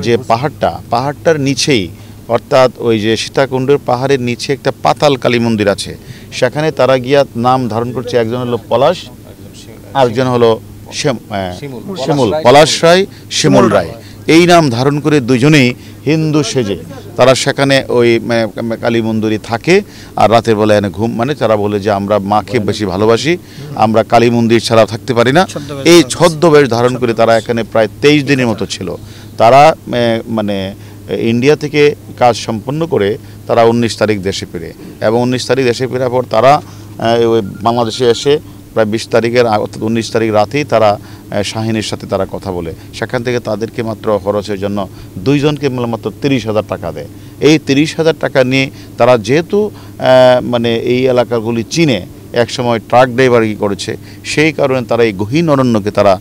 যে পাহাড়টার নিচেই, অর্থাৎ ওই যে সীতাকুণ্ডের পাহাড়ের নিচে একটা পাতাল কালী মন্দির আছে, সেখানে তারা গিয়া নাম ধারণ করছে। একজন হলো পলাশ, আরেকজন হলো শিমুল, পলাশ রায়, শিমুল রায়। এই নাম ধারণ করে দুজনেই হিন্দু সেজে তারা সেখানে ওই কালী মন্দিরে থাকে। আর রাতের বেলা এনে ঘুম, মানে তারা বলে যে আমরা মাকে বেশি ভালোবাসি, আমরা কালী মন্দির ছাড়া থাকতে পারি না। এই ছদ্মবেশ ধারণ করে তারা এখানে প্রায় 23 দিনের মতো ছিল। তারা মানে ইন্ডিয়া থেকে কাজ সম্পন্ন করে তারা 19 তারিখ দেশে ফিরে, এবং 19 তারিখ দেশে ফেরার পর তারা বাংলাদেশে এসে প্রায় 20 তারিখের অর্থাৎ 19 তারিখ রাতেই তারা শাহিনের সাথে তারা কথা বলে। সেখান থেকে তাদেরকে মাত্র খরচের জন্য দুইজনকে মাত্র 30,000 টাকা দেয়। এই 30,000 টাকা নিয়ে তারা যেহেতু মানে এই এলাকাগুলি চিনে, একসময় ট্রাক ড্রাইভারই করেছে, সেই কারণে তারা এই গহীন অরণ্যকে তারা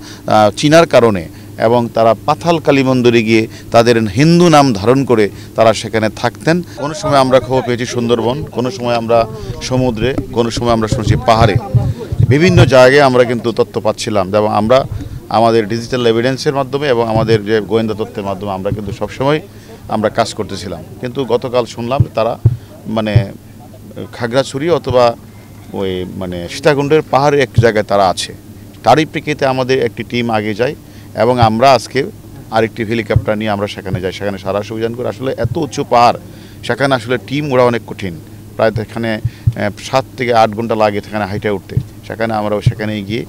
চিনার কারণে, এবং তারা পাতাল কালী মন্দিরে গিয়ে তাদের হিন্দু নাম ধারণ করে তারা সেখানে থাকতেন। কোনো সময় আমরা খবর পেয়েছি সুন্দরবন, কোনো সময় আমরা সমুদ্রে, কোনো সময় আমরা শুনছি পাহাড়ে, বিভিন্ন জায়গায় আমরা কিন্তু তথ্য পাচ্ছিলাম। এবং আমরা আমাদের ডিজিটাল এভিডেন্সের মাধ্যমে এবং আমাদের যে গোয়েন্দা তথ্যের মাধ্যমে আমরা কিন্তু সবসময় আমরা কাজ করতেছিলাম। কিন্তু গতকাল শুনলাম তারা মানে খাগড়াছড়ি অথবা ওই মানে সীতাকুণ্ডের পাহাড়ের এক জায়গায় তারা আছে। তারই প্রেক্ষিতে আমাদের একটি টিম আগে যায়, এবং আমরা আজকে আরেকটি হেলিকপ্টার নিয়ে আমরা সেখানে যাই। সেখানে সারা অভিযান করে। আসলে এত উঁচু পাহাড়, সেখানে আসলে টিম ওরা অনেক কঠিন, প্রায় এখানে 7 থেকে 8 ঘন্টা লাগে সেখানে হাইটে উঠতে। সেখানে আমরা সেখানে গিয়ে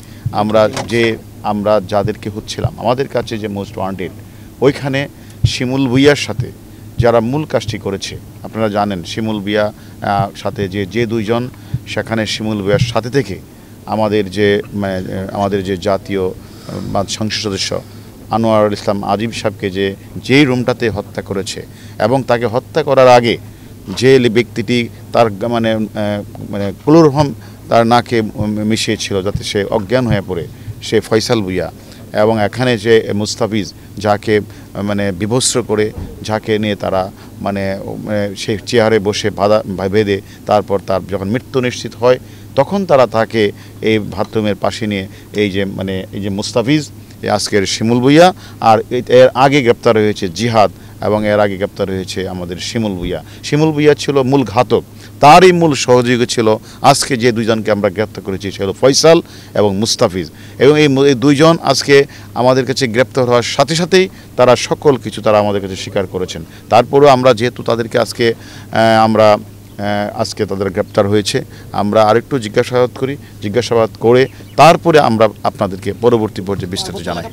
আমরা যাদেরকে হচ্ছিলাম, আমাদের কাছে যে মোস্ট ওয়ান্টেড, ওইখানে শিমুল ভুইয়ার সাথে যারা মূল কাজটি করেছে, আপনারা জানেন শিমুল ভুইয়া সাথে যে দুইজন সেখানে শিমুল ভুইয়ার সাথে থেকে আমাদের যে জাতীয় সংসদ সদস্য আনোয়ারুল ইসলাম আজিম সাহেবকে যেই রুমটাতে হত্যা করেছে, এবং তাকে হত্যা করার আগে যে ব্যক্তিটি তার মানে ক্লোরোফর্ম তার নাকে মিশিয়েছিল যাতে সে অজ্ঞান হয়ে পড়ে, সে ফয়সাল ভুইয়া। এবং এখানে যে মুস্তাফিজ, যাকে মানে বিভস্র করে, যাকে নিয়ে তারা মানে সেই চেয়ারে বসে বেঁধে তারপর তার যখন মৃত্যু নিশ্চিত হয়, তখন তারা তাকে এই বাথরুমের পাশে নিয়ে এই যে মুস্তাফিজ, আজকের শিমুল ভুইয়া, আর এর আগে গ্রেপ্তার হয়েছে জিহাদ, এবং এর আগে গ্রেপ্তার হয়েছে আমাদের শিমুল ভুইয়া। শিমুল ভুইয়া ছিল মূল ঘাতক, তারই মূল সহযোগী ছিল আজকে যে দুইজনকে আমরা গ্রেপ্তার করেছি, সে হলো ফয়সাল এবং মুস্তাফিজ। এবং এই দুইজন আজকে আমাদের কাছে গ্রেপ্তার হওয়ার সাথে সাথেই তারা সকল কিছু তারা আমাদের কাছে স্বীকার করেছেন। তারপরেও আমরা যেহেতু তাদেরকে আজকে তাদের গ্রেপ্তার হয়েছে, আমরা আরেকটু জিজ্ঞাসাবাদ করে তারপরে আমরা আপনাদেরকে পরবর্তী পর্যায়ে বিস্তারিত জানাই।